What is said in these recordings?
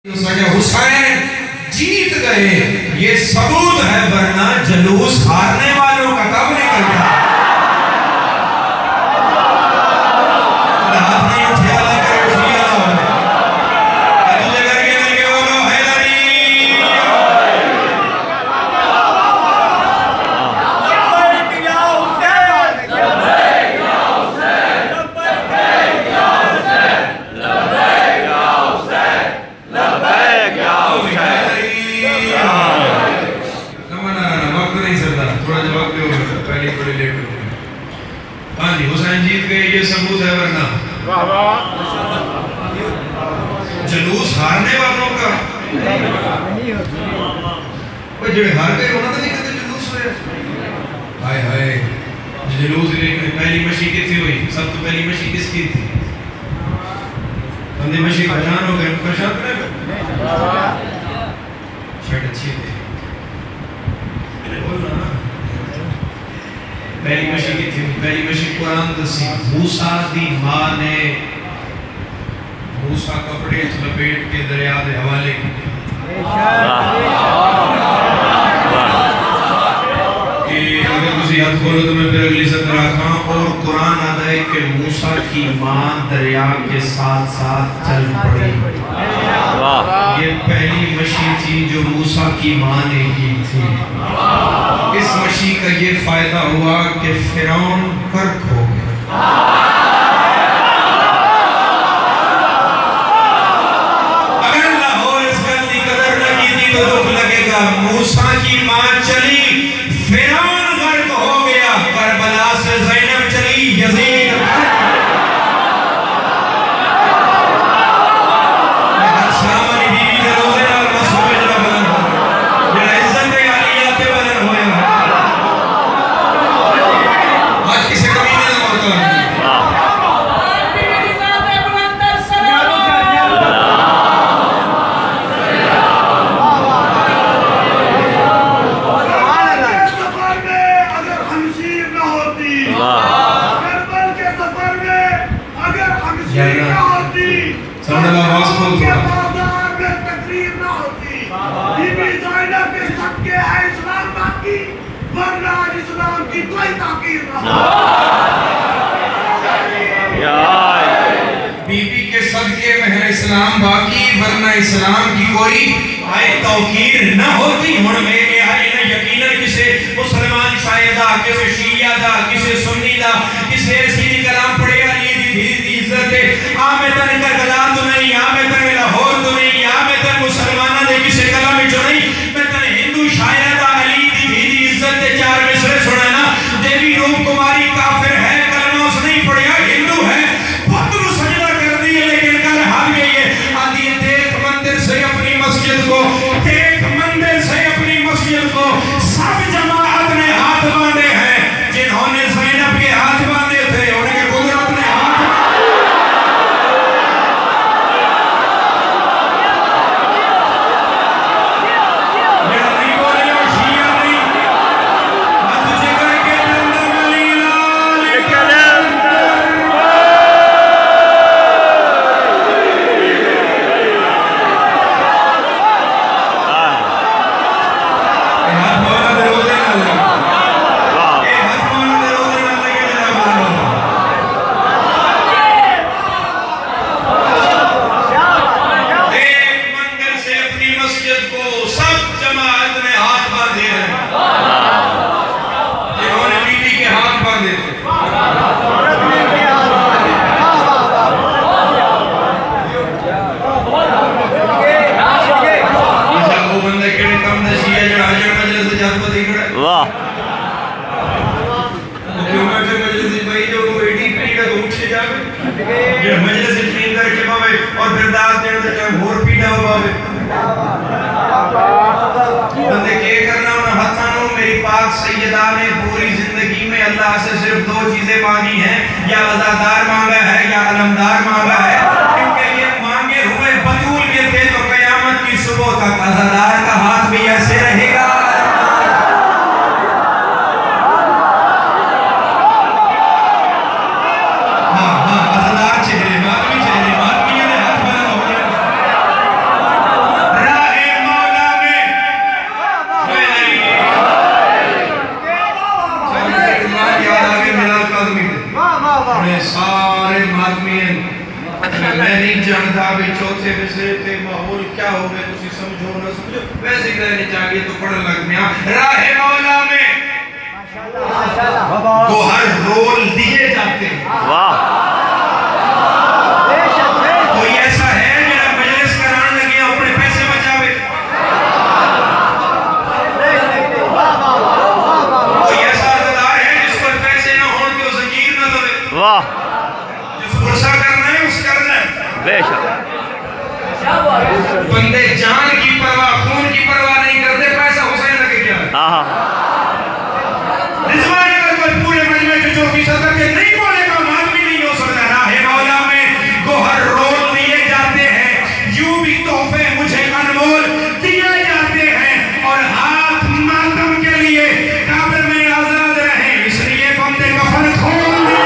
اس وجہ حسین جیت گئے یہ ثبوت ہے، ورنہ جلوس ہارنے والوں کا کب نکلتا ہاتھ نہیں اٹھیا اللہ کرے اٹھیا اللہ کر کے بولو حیدری لبیک یا حسین لبیک یا حسین لبیک یا حسین لبیک یا حسین لبیک یا حسین وقت نہیں سکتا تھوڑا جا وقت ہو گیا پہلی بڑی لیٹ ہو گئی. ہاں جی حسین جیت گئے یہ ثبوت ہے، ورنہ جلوس ہارنے والوں کا کوئی جڑے ہار گئے ہونا تو نہیں کہتے جلوس ہوئے. ہائے ہائے جلوس پہلی مشی کتنی ہوئی؟ سب تو پہلی مشی کس کی تھی؟ بندے مشی پہچان ہو گئے پہچان کرے شرٹ اچھی تھی پہلی مشی کی تھی. پہلی مشی قرآن دسی موسیٰ دی ماں نے موسیٰ کپڑے لپیٹ کے دریا دے حوالے کی کہ اگر کسی یاد کھولو تو میں پھر اگلی سطر آکھاں اور قرآن آدھا ہے کہ موسیٰ کی ماں دریا کے ساتھ ساتھ چل پڑی. یہ پہلی مشی تھی جو موسیٰ کی ماں نے کی تھی. اس مشی کا یہ فائدہ ہوا کہ فرعون غرق ہو گیا. اگر لاہور اس گل کی قدر نہ کی تھی تو دکھ لگے گا. موسیٰ کی ماں چلی فرعون غرق ہو گیا. کربلا سے زینب چلی یزید اسلام باقی ورنہ اسلام کی کوئی توقیر نہ ہوتی. ہن میں یقیناً کسے مسلمان شاید دا کسے شیعہ دا کسے سنی دا کسے ایسی کلام پڑھے علی دی عزت آمیں تن کربلا تو نہیں آمیں تن لاہور تو نہیں آمیں تن مسلمانہ دے کسے کلام جو نہیں میں تن ہندو شاید دا علی دی عزت چار مصرے سنانا دیوی روم کماری کافر ہے کلمہ اس نہیں پڑھیا ہندو ہے پتر سجدہ کر دی لیکن کل ہم ایک مندر سے اپنی مسجد کو سب جماعت نے ہاتھ باندھے ہیں. جنہوں نے زینب کے ہاتھ باندھے تھے ان کے قدرت نے ہاتھ سیدہ نے پوری زندگی میں اللہ سے صرف دو چیزیں مانگی ہیں، یا عزادار مانگا ہے یا علمدار مانگا ہے. کیونکہ یہ مانگے ہوئے بطول کے تھے تو قیامت کی صبح تک عزادار کا ہاتھ بھی ایسے رہے گا. ہاں عزادار چہرے ماتمی چہرے ماتمیہ نے ہاتھ بنا ہو گیا. تے ماحول کیا ہو گئے تسی سمجھو نہ سمجھو ویسے ہی رہنے چاہیے تو پڑھ لگ میں راہ مولا میں گوہر رول دیے جاتے ہیں. واہ کوئی ایسا ہے جنہا مجلس کران لگے اپنے پیسے بچاوے؟ کوئی ایسا عزدار ہے جس پر پیسے نہ ہون کہ وہ زنجیر نہ دوے؟ واہ جس پرسا کرنا ہے اس کرنا ہے. بے شک بندے جان کی پرواہ خون کی پرواہ نہیں کرتے پیسہ حسین لگے کیا ہے. رضوان اگر کوئی پورے مجمع کے 34 کے نہیں بولے گا مات بھی نہیں ہو سکتا. راہ مولا میں گوہر رول دیے جاتے ہیں یوں بھی تحفے مجھے انمول دیے جاتے ہیں اور ہاتھ ماتم کے لیے قبر میں آزاد رہیں اس لیے بندے کفن کھول دیے.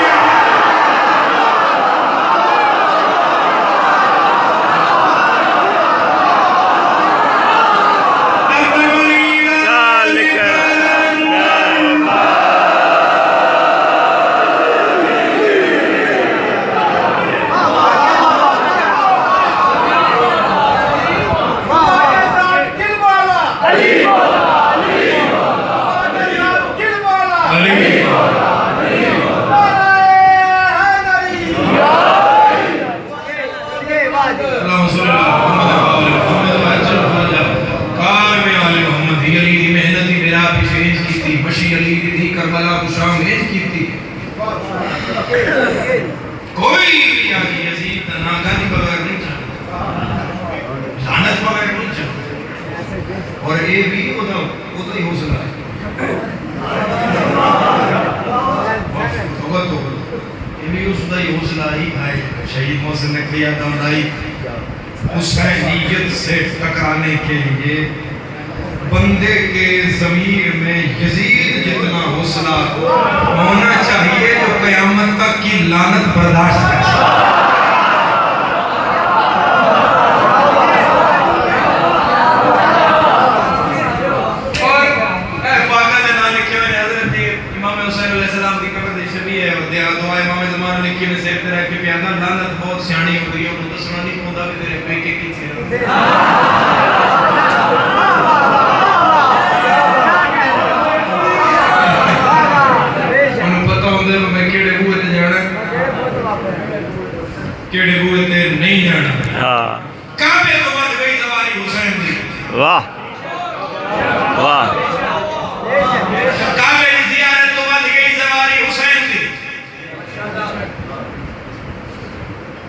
کوئی بھی آگی یزید ناگا دی بغیر نہیں چاہتا لعنت بغیر نہیں چاہتا اور اے بھی ادھا ہی حوصلہ ہے یہ بھی اس ادھا ہی حوصلہ ہی آئے شہید محسن نے کیا دمدائی حسینیت سے ٹکرانے کے لیے بندے کے ضمیر میں یزید جتنا حوصلہ ہونا چاہیے جو قیامت تک کی لعنت برداشت کر سکے. اور پاکہ نے نام لکھے ہوئے حضرت امام حسین علیہ السلام کی قبر دیشے بھی ہے اور دعا امام زمان لکھی میں سیب ترہ کے پیادا لعنت بہت سیانی ہو گئی ہے اور دسنا نہیں پوندا بھی تیرے پہ کی تھی. کیڑے ہوئے تے نہیں جانا کعبے تو بد گئی سواری حسین دی. واہ واہ کعبے کی زیارت تو بد گئی سواری حسین دی.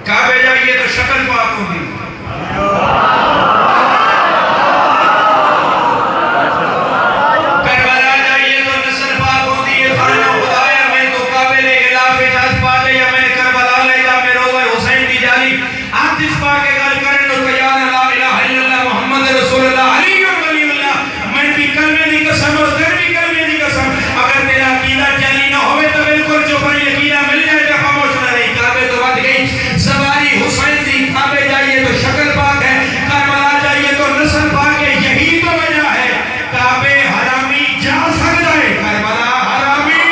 کعبے جائیے تو شکل پاک ہوگی کربلا جائیے تو نسل پاک ہوگی. یہ خانہ خدایا میں تو کعبے لے غلاف اجاز پا لے یا میں کربلا لے جا میں روئے حسین دی جالی آپ جس پاک کے گل کریں تو قیان لا الہ الا اللہ محمد رسول اللہ علی ولی اللہ میں بھی کلمے دی قسم اور تیر بھی کلمے دی قسم اگر تیرا عقیدہ جلی نہ ہوئے تو بالکل جو پر یقینہ مل جائے تو خاموش نہ رہی. کعبے تو بد گئی سواری حسین دی. کعبے جائیے تو شکل پاک ہے کربلا جائیے تو نسل پاک ہے. یہی تو وجہ ہے کعبے حرامی جا سکتا ہے کربلا حرامی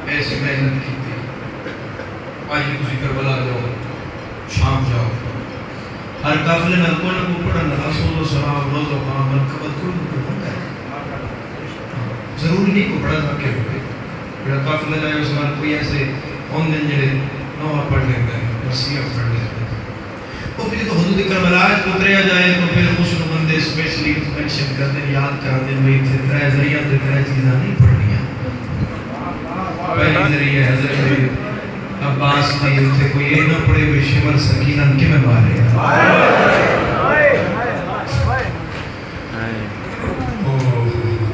ایسی محنت کی تھی. آئیے کسی کربلا جاؤ شام جاؤ ہر قافلے میں کوئی نہ کوئی پڑھنا رسول و سلام روز و خام مرکبت کوئی نہ کوئی ہوتا ہے. ضروری نہیں کو پڑھا تھا کہ ہوئے پھر قافلے جائے اس میں کوئی ایسے ان دن جڑے نوہ پڑھ لیتے ہیں وسیعہ پڑھ لیتے ہیں. وہ پھر تو حدود کربلا اتریا جائے تو پھر خوش بندے اسپیشلی منشن کرتے ہیں یاد کراتے ہیں بھئی تھے ترہ ذریعہ تھے ترہ چیزاں نہیں پڑھنیاں. پہلی ذریعہ حضرت عباس نے تھے کوئی یہ نہ پڑے ہوئے شمر سکینہ کے میں بارے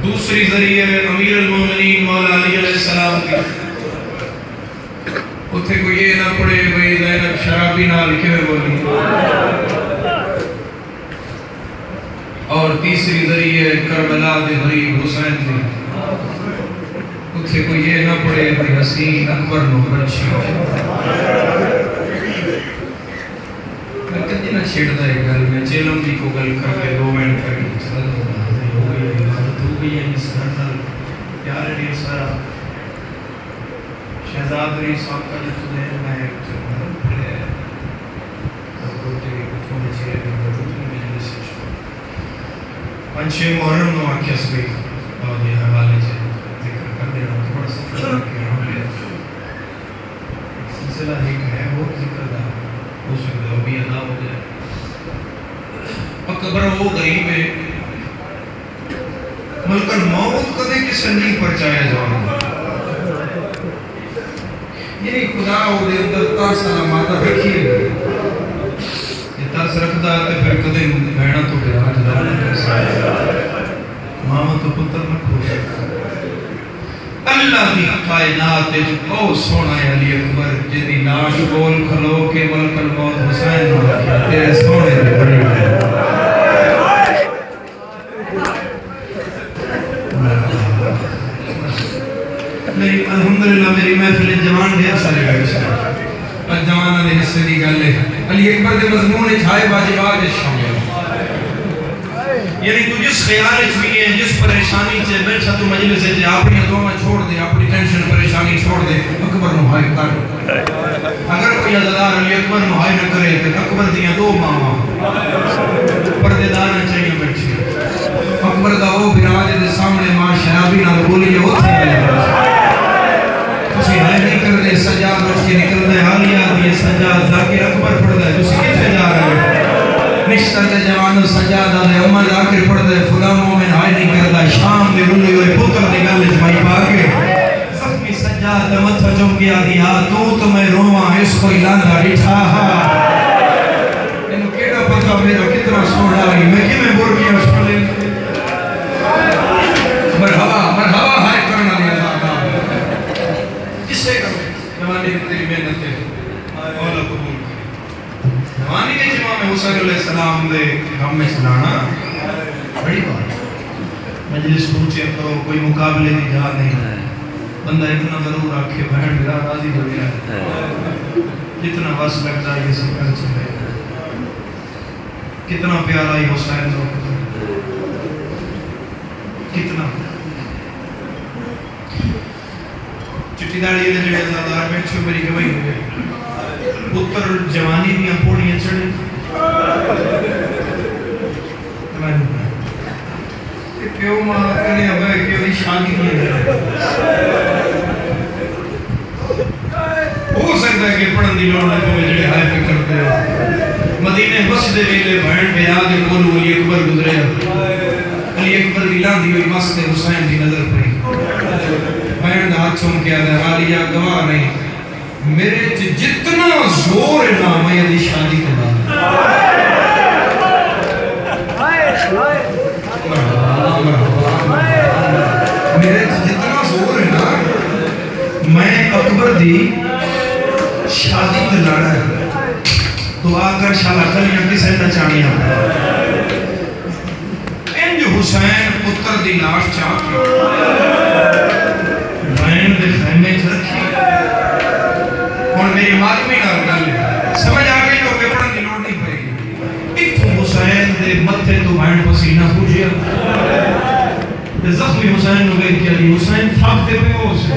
دوسری ذریعہ امیر المومنین مولا علی علیہ السلام کی اتھے کوئی یہ نہ پڑے ہوئے زینب شرابی نہ لکھے ہوئے بولی. اور تیسری ذریعہ کربلا دے غریب حسین تھے اتنے کوئی یہ نہ پڑے بھائی حسین اکبر نو بچی میں کدی نہ چھیڑتا ہے گل میں چیلم دی کو گل کر کے 2 منٹ کر کے چلا ہو گئی عبادت ہو گئی ہے اس گھر پیار ڈیر سارا شہزاد ری صاحب کا جو تجھے میں پنچے محرم نو آکھیا سی اور یہ حوالے سے ذکر کر دینا تھوڑا سا فرق کیا ہم لے سلسلہ ایک ہے وہ ذکر دا ہو سکتا ہے بھی ادا ہو جائے قبر وہ گئی میں ملک الموت کدے کسے نہیں پرچایا جانا یعنی خدا ہو دے اندر تاس علامات رکھیے یہ تاس رکھتا ہے پھر کدے بہنا تو گیا جدا ماما تو پتر نہ کھوش اللہ کی کائنات او سونا علی اکبر جدی لاش بول کھلو کے ملک الموت حسین نہ رکھیا تیرے سونے دے بڑی نہیں الحمدللہ میری محفل جوان ڈھیر سارے گئے پر جوانہ دے حصے دی گل ہے علی اکبر دے مضمون چھائے واجبات شامل یعنی تو جس خیال بھی ہے جس پریشانی سے بیٹھا تو مجلس سے اپنی دعا چھوڑ دے اپنی ٹینشن پریشانی چھوڑ دے اکبر نو ہائے کر اگر کوئی عزادار علی اکبر نو ہائے نہ کرے تو اکبر دیاں 2 ماما پردے دار نہ چاہیے بیٹھے اکبر دا وہ براج دے سامنے ماں شرابی نہ بولی ہے وہ تھے تسی ہائے نہیں کر دے سجاد اٹھ کے نکل دے حالیہ دی سجاد ذاکر اکبر پڑھ دے تسی کتنے جا رہے ہیں نشتر دے جوانو سجادہ دے عمر آکر پڑھ دے خدا مومن ہائے نہیں کردہ شام دے رولے ہوئے پتر دے گل جمعی پاکے زخمی سجادہ متھا جم گیا دیا تو میں رواں اس کو الاندہ رٹھا انہوں کیڑا پتہ میرا کتنا سوڑا ہے میں کی میں بور کیا اس پلے مرحبا ہائے کرنا لیا ذاتا کس سے کرو جوانی تیری محنت ہے مولا قبول جوانی کے جمعہ میں حسین علیہ السلام دے ہم میں سنانا بڑی بات مجلس پوچھے کرو کوئی مقابلے دی جا نہیں بندہ اتنا ضرور آکھے بہن میرا راضی ہو گیا جتنا بس لگتا ہے یہ سب کر چلے کتنا پیارا ہی حسین ہو کتنا چٹی داڑی دے جڑے عزادار بیٹھے میری گواہی ہوئے پتر جوانی دیاں پوڑیاں چڑھے پیو ماں کنے اب ہے کہ شادی کی ہے ہو سکتا ہے کہ پڑھن دی لوڑ کو جڑے ہائے پہ کرتے ہو مدینے بس دے ویلے بہن بیا دے کولو علی اکبر گزرے علی اکبر دی لاندھی ہوئی بس دے حسین دی نظر پڑی بہن دا ہاتھ چوم کے آدھا حالیہ گواہ نہیں میرے جتنا زور نہ میں دی شادی کے بعد میرے جتنا زور ہے نا میں اکبر دی شادی کے لڑا ہے دعا کر شالا کلیاں کسے نہ چاہیاں انج حسین پتر دی لاش چاہ کے بہن دے خیمے چ رکھی اور میری مادمی نہ گل سمجھ آ گئی تو کہ پڑھن دی لوڑ نہیں پڑے گی اتھو حسین دے متھے تو بہن پسینہ پوجیا زخمی حسین نو گئی کہ علی حسین تھاک دے پہ ہو سے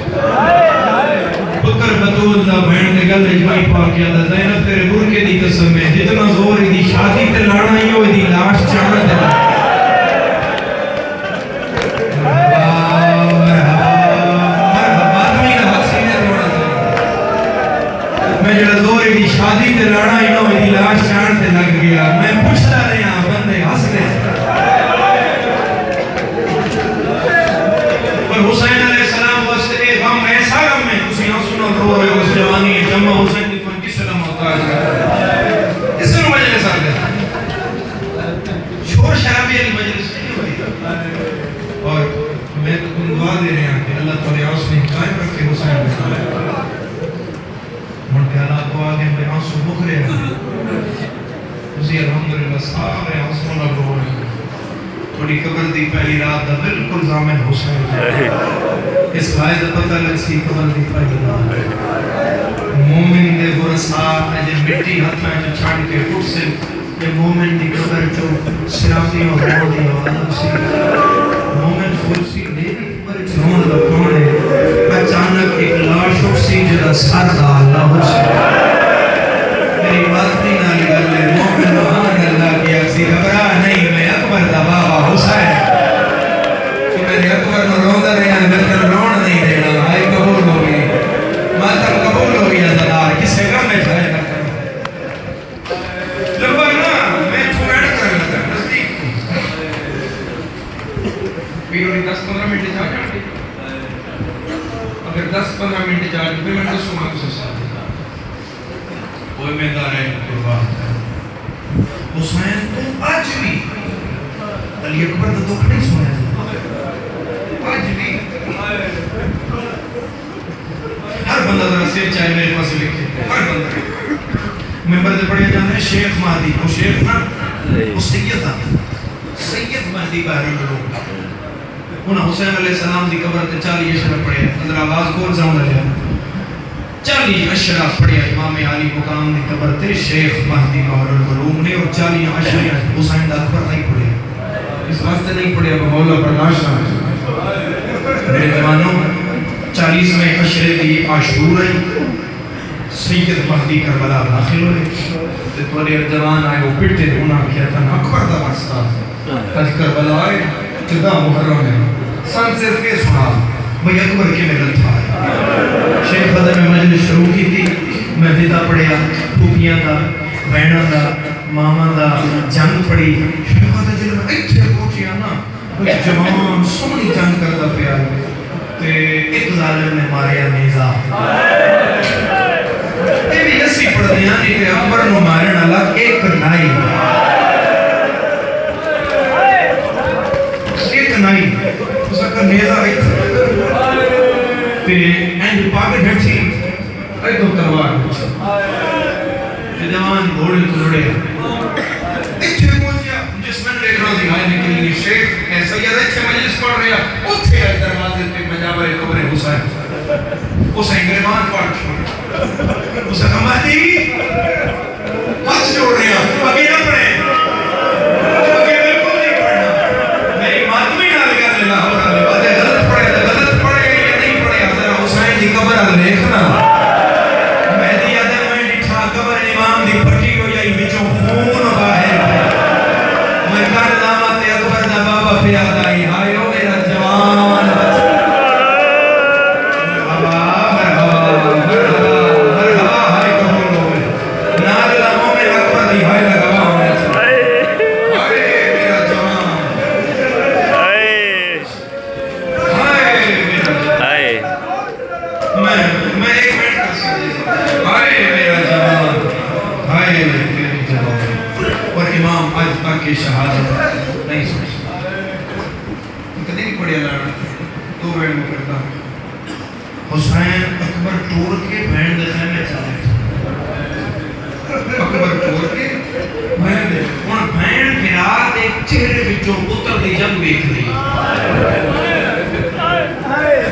پتر بطول دا بہن دے گل اجمائی پاک کیا دا زینب تیرے برکے دی قسم ہے جتنا زور دی شادی تے لانا ہی ہوئی دی لاش چاہنا دے شادی تے لڑا ہی نہ ہوئی دی لاش چاند تے لگ گیا میں پوچھتا رہا بندے ہس دے پر حسین علیہ السلام واسطے اے غم ایسا غم ہے تسی نہ سنو رو رہے ہو اس جوانی جمع حسین دی کون کس طرح محتاج ہے اس نے مجلس آ گیا شور شرابی علی مجلس نہیں ہوئی اور میں تو تم دعا دے رہے ہیں کہ اللہ تعالی اس نے قائم رکھے حسین میں ملکہ اللہ کو آگے میں آنسو بکھ رہے ہیں اسی الحمدللہ سارے آنسو نہ رو رہے ہیں تھوڑی قبر دی پہلی رات دا بالکل ضامن حسین اس فائد پتہ لگ سی قبر دی پہلی رات مومن دے برسات میں جے مٹی ہتھاں جو چھڑ کے اٹھ سے یہ مومن دی قبر جو سراتی اور رو دی آواز سی مومن فرسی دے دی قبر چھون لکھونے اچانک ایک لاش اٹھ سی جدا سر دا اللہ حسین میری بات نہیں نہ لگل لے مومن نوان اللہ کی اکسی گھبرا نہیں میں اکبر دا بابا حسین کہ میرے اکبر نو رون دا رہا ہے میرے رون نہیں دینا آئی قبول ہو گئی ماتم قبول ہو گئی ازدار کسے گم میں جائے نہ کروں لبا نا میں چھوڑ کر لگا نزدیک پیرو نے 10-15 منٹ جا جاتے اگر 10-15 منٹ جا جاتے میں تو سما کو ساتھ وہ میں دارے قربان حسین تو آج بھی علی اکبر تو دکھ نہیں سنا آج بھی ہر بندہ ذرا سیر چاہے میرے پاس لکھے ہر بندہ ممبر دے پڑھے جانے ہیں شیخ مہدی وہ شیخ نا وہ سید تھا سید مہدی باہر لوگ انہاں حسین علیہ السلام دی قبر تے 40 اشرف پڑھے اندر آواز کون ساؤں لگیا 40 اشرف پڑھے امام علی مقام دی قبر تے شیخ مہدی باہر العلوم نے اور 40 اشرف حسین دا اکبر نہیں پڑھے اس واسطے نہیں پڑھے اب مولا پرداشت میرے جوانوں 40 میں اشرے دی عاشور ہے سید مہدی کربلا داخل ہوئے تے تھوڑے جوان آئے وہ پٹے انہاں کیا تھا اکبر دا واسطہ اج کربلا آئے چودہ محرم ہے سن صرف کے سنا بھئی اکبر کے ملن تھا شیخ فضل میں مجلس شروع کی تھی میں ودا پڑھیا پھوپیاں دا بہناں دا ماما دا جنگ پڑھی شیخ فضل جلو ایتھے پہنچیا نا جوان سونی جنگ کردا پیا تے ایک ظالم نے ماریا نیزا یہ بھی اسی پڑھ دیا نہیں کہ اکبر نو مارن الگ ایک نائی ایک نائی اس کا نیزا تے اینڈ پاک ڈھٹی اے تو تلوار جوان گھوڑے تو لڑے ایتھے پہنچیا جس میں دیکھ رہا دکھائی نکلی شیخ اے سید ایتھے مجلس پڑھ رہا اوتھے آئے دروازے پہ مجابر قبر حسین حسین گریبان پاٹ چھوڑ اسے کہا مہدی ہاتھ جوڑ رہے ہیں آگے نہ پڑھیں آگے بالکل نہیں پڑھنا میری ماتمی نہ لگا لگا ہو رہا ہے باتیں غلط پڑھے یا نہیں پڑھے حضرت حسین دی قبر آگے دیکھنا مہدی آدھے میں ڈٹھا قبر امام دی پھٹی ہو جائی بچوں خون باہر میں کار دامت اکبر دا بابا پیاد آئی آئے ہو میرا جوان کی شہادت نہیں سوچ کدی نہیں پڑھیا لانا تو بہن میں کرتا حسین اکبر ٹور کے بہن دے خیمے چلے اکبر ٹور کے بہن دے اور بہن پھرات ایک چہرے بچوں پتر دی جنگ بیک رہی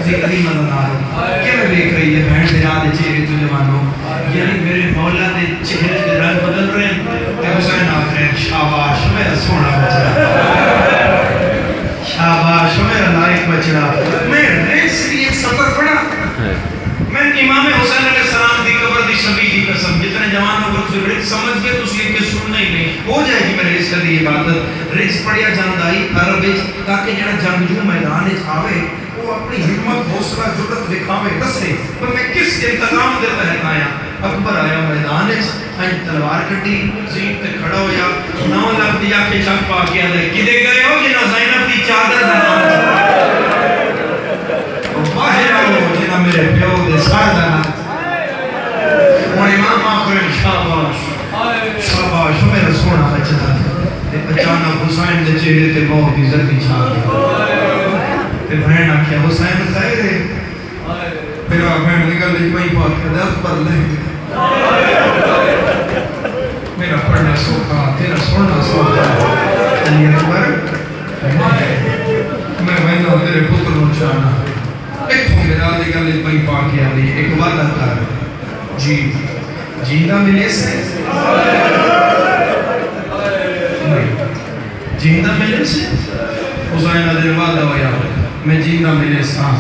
ذکری مدن آرہا کیا میں بیک رہی ہے بہن پھرات دے چہرے تو جوانوں یعنی میرے مولا دے چہرے دے رنگ بدل رہے ہیں کہ حسین آخرین شاباش میرا سونا بچڑا شاباش میرا لائق بچڑا میں ریس کی ایک سفر پڑا میں امام حسین علیہ السلام دی قبر دی شبی دی قسم جتنے جوانوں کو سے ریس سمجھ گئے تو اس لیے کہ سننا ہی نہیں ہو جائے گی میرے ریس دی عبادت ریس پڑیا جاندائی عرب تاکہ جڑا جنگجو میدان آوے وہ اپنی حکمت حوصلہ جرت دکھاوے دسے پر میں کس انتظام دے تحت آیا اکبر آیا میدان تلوار کٹی زین تے کھڑا ہویا 9 لاکھ دیا کے چک پا کیا دے کدے گئے ہو جنہ زینب دی چادر دانا باہر آؤ جنہ میرے پیو دے سار دانا اور امام آخر شاباش شاباش میرا سونا بچتا تے اچانک حسین دے چہرے تے موت کی زردی چھا گیا تے بہن آکھیا حسین خیر ہے پھر بہن نکل دی وہیں پاک کر دے اکبر لے میرا پڑھنا سوکھا تیرا سونا سوکھا علی اکبر میں مہینہ تیرے پتر نو چاہنا ایک تو میرا دی گل پئی پا کے آ رہی ایک وعدہ کر جی جیندہ ملے سے جیندہ ملے سے حسین علیہ وعدہ ہویا میں جیندہ ملے سا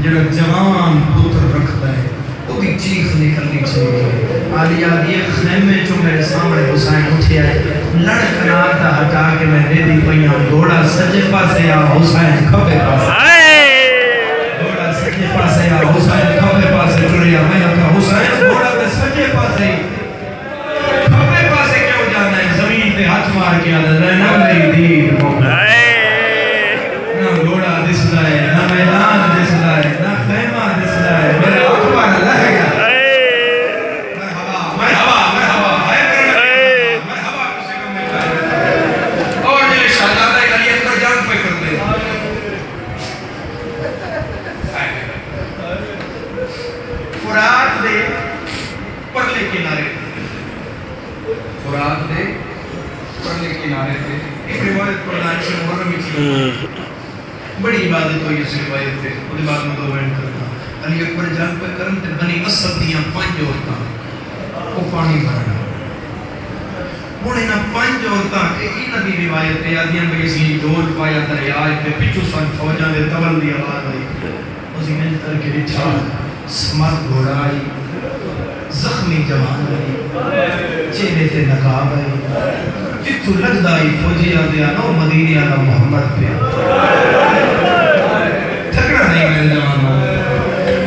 جڑا جوان پتر رکھتا ہے وہ بھی چیخ نکلنی چاہیے آلی آدھی خیمے جو میرے سامنے حسین اٹھے آئے لڑکنا آتا ہٹا کے میں دے دی پئیاں گھوڑا سجے پاسے آ حسین کھپے پاسے گھوڑا سجے پاسے آ حسین کھپے پاسے ٹریا میں کہا حسین گھوڑا تے سجے پاسے کھپے پاسے کیوں جانا ہے زمین پہ ہاتھ مار کے آدھا رہنا میری دید نہ گھوڑا دسدا ہے نہ میدان دسدا ہے نہ خیمہ دسدا ہے میرا اکبر لہ گیا بڑی عبادت ہوئی اس روایت پہ وہ دی بات میں دو وینڈ کرتا علی اکبر جنگ پہ کرم تے بنی اسد دیاں 5 عورتاں وہ پانی بھرنا ہن انہاں 5 عورتاں انہاں دی روایت تے آدیاں بھئی سی ڈول پایا دریا تے پچھو سن فوجاں دے تبل دی آواز آئی اسی میں کر کے ڈٹھا سمر گھوڑا آئی زخمی جوان آئی چہرے تے نقاب آئی جتو لگدا ہی فوجی آدیا نو مدینہ کا محمد پہ تھکڑا نہیں مل جوانا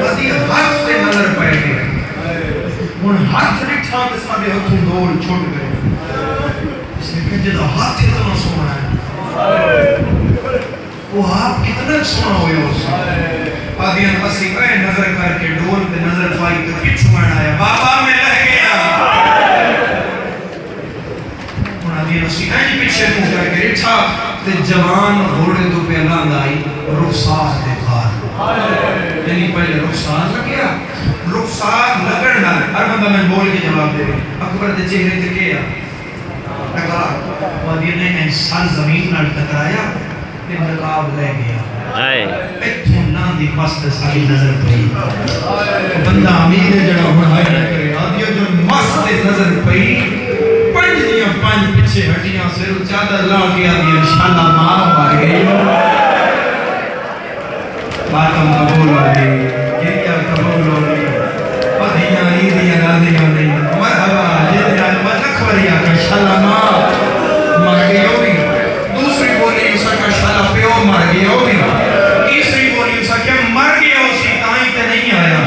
آدھی ہاتھ سے نظر پائے گئے ان ہاتھ رکھا کے ساتھ ہاتھوں دول چھوٹ گئے اس نے کہا جدہ ہاتھ اتنا سونا ہے وہ آپ کتنا سونا ہوئے اس سے آدھی اسی کہے نظر کر کے ڈول پہ نظر پائی تو پچھو میں آیا بابا میں لہ گیا نسی اینج پیچھے منہ کر کے رٹھا تے جوان گھوڑے تو پہ لانگ آئی رخسار دے بھار یعنی پہلے رخسار لگیا رخسار لگڑنا ہر بندہ میں بول کے جواب دے اکبر دے چہرے تے کیا لگا وادی نے انسان زمین نال ٹکرایا تے نقاب لے گیا ایتھوں نام دی مست ساری نظر پئی بندہ امیر جڑا ہن ہائی نہ کرے آدیو جو مست نظر پئی پانچ پچھے ہٹیاں سے چادر لا کے آدھی انشاءاللہ ماں مار گئی باتم قبول ہو گئی گریا قبول ہو گئی پدھیاں عیدیاں راضیاں نہیں مرحبا جتنا مدخوریا کا انشاءاللہ ماں مار گئی ہوگی دوسری بولی اسا کا انشاءاللہ پیو مار گئی ہوگی تیسری بولی اسا کہ مر گیا اسی تائیں تے نہیں آیا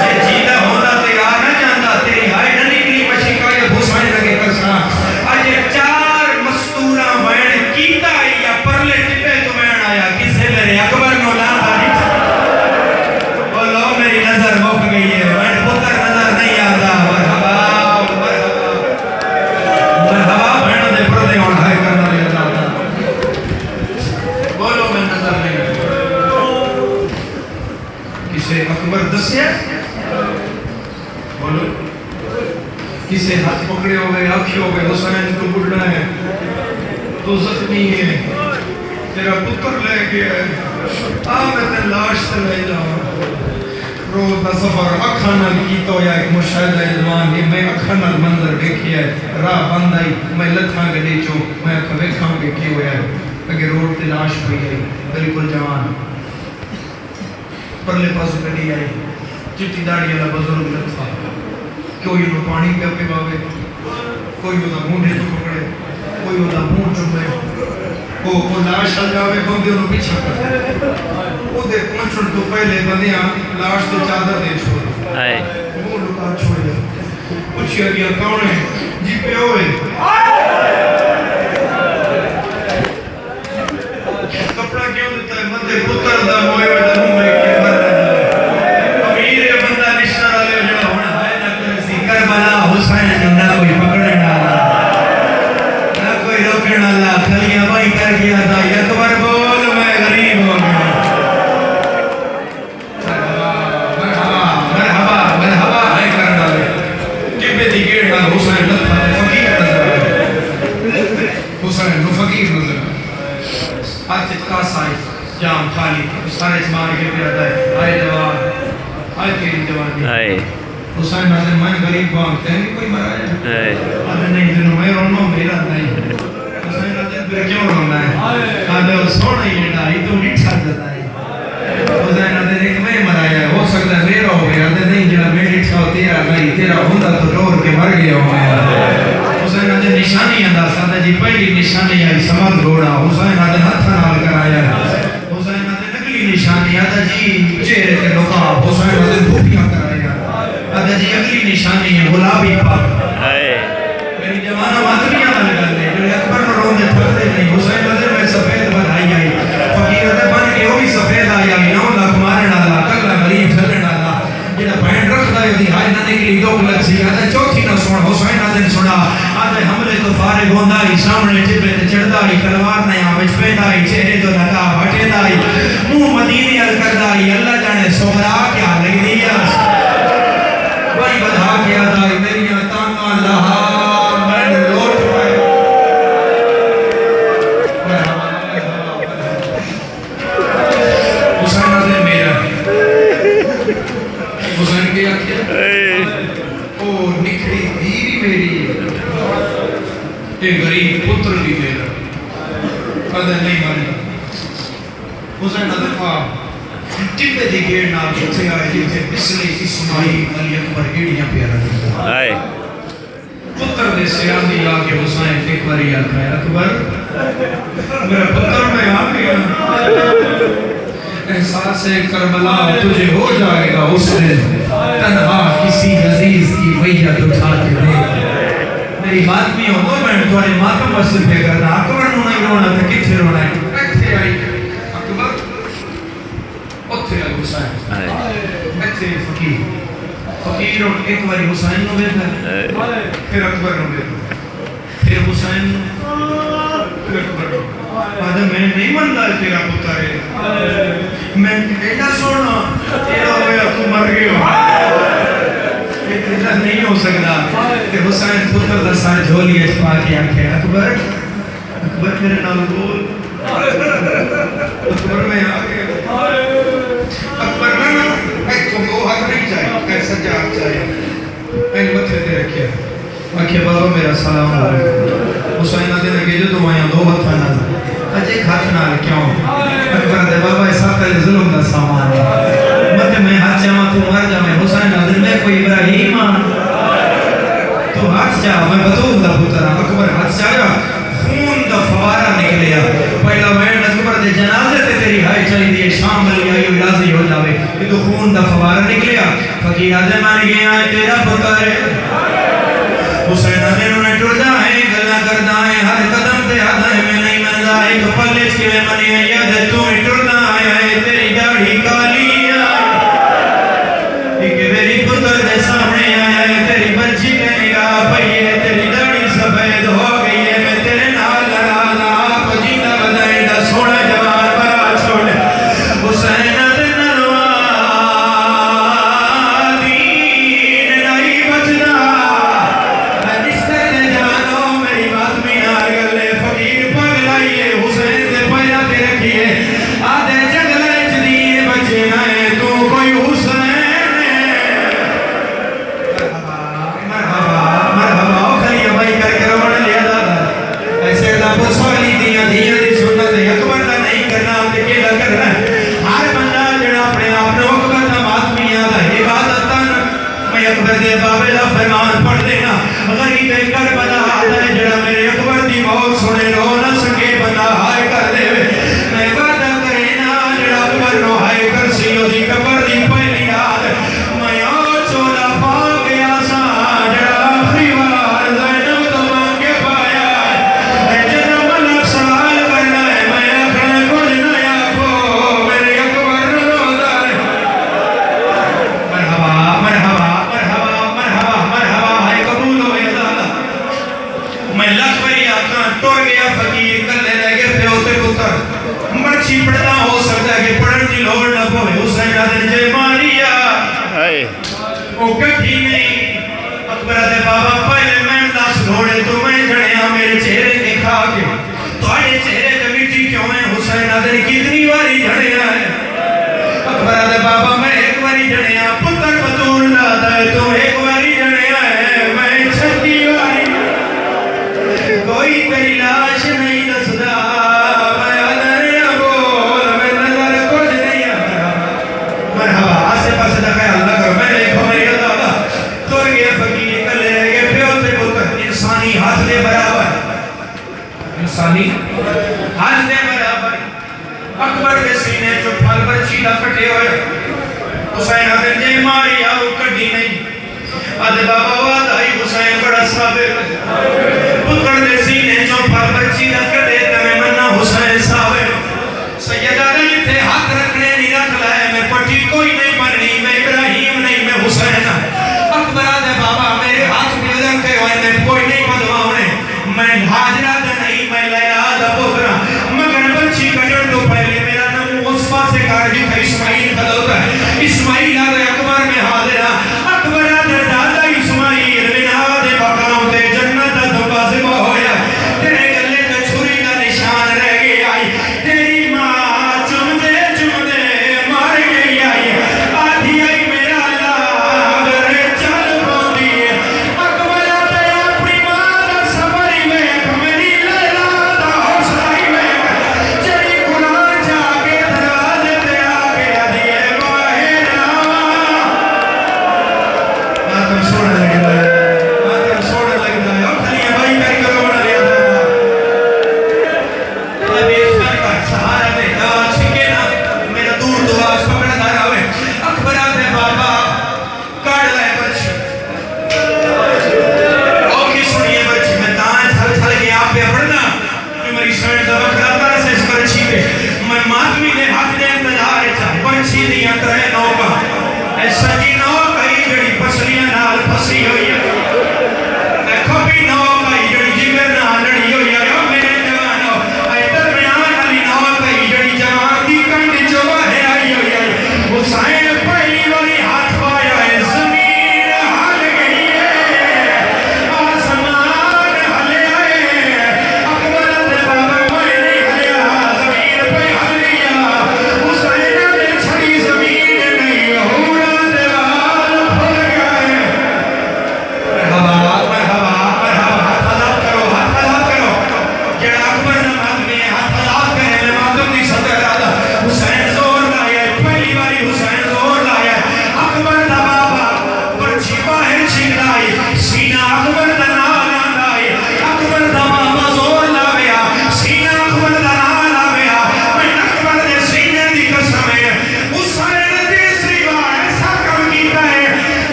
جے جیدہ ہونا تے آ نہ جاندہ تیری ہائی نہ نکلی پچھی کائے بھوسانے لگے کرسا چار مستورہ وین کیتا یا پرلے ٹپے تو وین آیا کسے میرے اکبر نو لاندہ نہیں بولو میری نظر موک گئی ہے وین پتر نظر نہیں آتا مرحبا مرحبا وین دے پردے اور ہائے کرنا لے جاتا بولو میں نظر نہیں کسے اکبر دسیا بولو کسے ہاتھ پکڑے ہوئے آنکھیں ہوئے حسین تو بڑھنا ہے تو زخمی ہے تیرا پتر لے گیا ہے میں تے لاش تے لے جاؤں روز دا سفر اکھاں نال کیتا ہویا ایک مشاہدہ ازوان یہ میں اکھاں نال منظر دیکھیا ہے راہ بند آئی میں لتھاں گڈے چو میں اکھاں ویکھاں کے کی ہویا ہے اگے روڈ تے لاش پئی ہے بالکل جوان پرلے پاسوں گڈی آئی چٹی داڑھی والا بزرگ لتھا کوئی وہ پانی پہ اپنے باوے کوئی وہ مونڈے تو پکڑے کوئی وہ مون چمے وہ لاش آ جاوے بندے انہوں پیچھا کرتے وہ دے پہنچن تو پہلے بندیاں لاش تو چادر دے چھوڑے وہ لکا چھوڑے پوچھیا گیا کون ہے جی پہ ہوئے کپڑا کیوں دیتا ہے مندے پتر دا موئے ہوئے دا منہ میں کے مر امیر بندہ نشتہ رہے جڑا ہونا کربلا حسین نہ کوئی پکڑنے ڈالا نہ کوئی روکنے ڈالا کھلیاں بائی کر گیا تھا اکبر بول میں غریب ہو گیا مرحبا مرحبا مرحبا ہے کر ڈالے ٹپے دی گیڑ ڈال حسین لطفہ فقیر نظر آئے حسین نو فقیر نظر آئے ہاتھ کاسا ہے جام خالی سارے مار کے پہ آتا ہے آئے جوان آئے تیری جوانی آئے حسین آدھے میں غریب بانگتے ہیں کہ کوئی مرا ہے آدھے نہیں جنہوں میں رونا میرا نہیں حسین آدھے پھر کیوں رونا ہے آدھے وہ سونا ہی ہے ڈائی تو مٹھا جاتا ہے حسین آدھے نہیں کہ میں مرایا ہے ہو سکتا ہے میرا ہو گیا آدھے نہیں جنہا میں مٹھا ہو تیرا نہیں تیرا ہوندہ تو ڈور کے مر گیا ہو حسین آدھے نشانی انداز آدھے جی پہلی نشانی آئی سمد گھوڑا حسین آدھے ہتھا نال کرایا حسین آدھے نکلی نشانی آدھے جی چہرے کے نقاب حسین آدھے دھوپیاں کرایا آدھے جی اگلی نشانی ہے گلابی پاک میری جوانہ ماتریاں نہ لگا لے جو اکبر نہ روندے تھکتے نہیں حسین آدھے میں سفید بدھائی آئی فقیر آدھے بن کے ہوئی سفید آئی آئی 9 لاکھ مارے ڈالا کلا غریب چلے ڈالا جنہا بہن رکھ دائی دی ہائی نہ نکلی دو کلک سی آدھے چوتھی نہ سن حسین آدھے سنا آدھے حملے تو فارغ ہوندائی سامنے جبے تے چڑھدائی تلوار نہ یہاں بچ پیندائی چہرے تو لگا ہٹے دائی منہ مدینی کردائی اللہ جانے سغرا کیا لگ دیا بھائی بدھا کیا دائی میری تانگا لہا میں لوٹ پائے حسین آدھے میرا حسین کیا کیا او نکھڑی دیوی میری ایک غریب پتر بھی میرا آدھے نہیں مانی حسین آدھے ٹپے دی گیڑ نال جتھے آئے جتھے بسلی اسماعیل علی اکبر ایڑیاں پیارا دیتا پتر دے سیادی آگے حسین ایک باری آتا ہے اکبر میرا پتر میں آ گیا احساس کربلا تجھے ہو جائے گا اس دن تنہا کسی عزیز کی ویت اٹھا کے دے میری بات بھی ہو تو میں تمہارے ماتم وصل پہ کرنا اکبر نو نہیں رونا تھا کتھے رونا ہے کتھے آئی اکبر اتھے آئی حسین اتھے فقیر ایک باری حسین نو بیٹھا پھر اکبر نو بیٹھا پھر حسین پھر اکبر نو آدھے میں نہیں مندہ تیرا پتر ہے میں ایڈا سونا تیرا ہویا تو مر گئے ہو ایڈا نہیں ہو سکتا پھر حسین پتر دا سار جھولی اس پا کے آنکھے اکبر میرے نام بول اکبر میں آگے اکبر میں ایک تو دو حق نہیں چاہیے ایک سجاد چاہیے ایک متھے تے رکھیا آنکھے بابا میرا سلام علیکم حسین آدھے لگے جو تم آیا دو ہتھا نہ اج ایک ہاتھ نال کیوں اکبر دے بابا اس ہاتھ علی ظلم دا سامان مت میں ہاتھ جاواں تو مر جاویں حسین آدھے میں کوئی ابراہیم تو ہاتھ جا میں بطول دا پتر اکبر ہاتھ چاہیا خون دا فوارہ نکلیا پہلا میں اکبر دے جنازے تے تیری ہائی چاہی دی شام علی آئی راضی ہو جاوے کہ تو خون دا فوارہ نکلیا فقیر آدھے مان گیا ہے تیرا پتر ہے حسین آدھے انہیں ٹردا ہے گلہ کردا ہے ہر قدم تے آدھا ہے میں نہیں مندا ہے تو پلیس کے میں منی ہے یاد تو ہی ٹردا آیا ہے تیری داڑھی کالی ایک میری پتر دے سامنے آیا ہے تیری بچی کے نگاہ پئی ہے تیری داڑھی سفید ہو گئی ہے میں تیرے نال لڑا لا آپ جینا بدائے دا سونا جوان برا چھوڑ حسین آدھے نلوا دین نہیں بچنا حسین حسین آدھے کتنی باری جھڑیا ہے؟ اکبر آدھے بابا میں ایک باری جھڑیا، پتر بطول دادا ہے تو ایک باری جھڑیا ہے، میں 36 باری کوئی تیری لاش نہیں دسدا، میں آدھے بول میں نظر کچھ نہیں آتا، مرحبا آسے پاسے دا خیال نہ کرو، میں دیکھو میری دادا تر گیا فقیر کلے رہ گئے پیو تے پتر، انسانی ہاتھ دے برابر، انسانی ہاتھ دے برابر، اکبر کے سینے جو پھل پر چیلا پٹے ہوئے، حسین آدھے جے ماری آؤ کڑی نہیں، آدھے بابا وعد آئی حسین بڑا صابر، پتر کے سینے جو پھل پر چیلا